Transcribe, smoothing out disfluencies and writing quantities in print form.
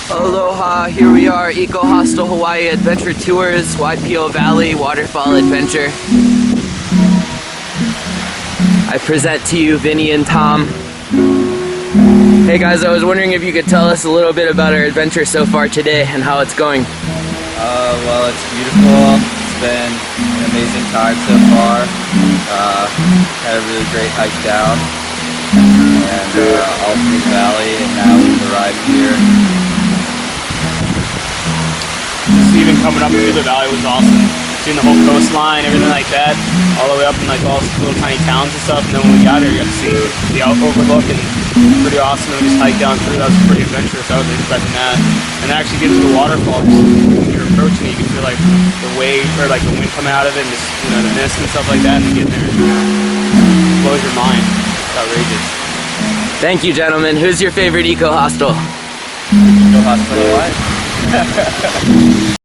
Aloha, here we are, Eco Hostel Hawaii Adventure Tours, Waipio Valley Waterfall Adventure. I present to you Vinny and Tom. Hey guys, I was wondering if you could tell us a little bit about our adventure so far today and how it's going. Well, it's beautiful. It's been an amazing time so far. Had a really great hike down and all through the valley, and now we've arrived here. Just even coming up through the valley was awesome. Seeing the whole coastline, everything like that, all the way up in like all little tiny towns and stuff. And then when we got here, you got to see the overlook, and pretty awesome. And we just hiked down through. That was pretty adventurous. I wasn't expecting that. And actually get to the waterfall. When you're approaching it, you can feel like the wave or like the wind coming out of it, and just the mist and stuff like that. And getting there, it blows your mind. It's outrageous. Thank you, gentlemen. Who's your favorite eco hostel? Eco Hostel Hawaii.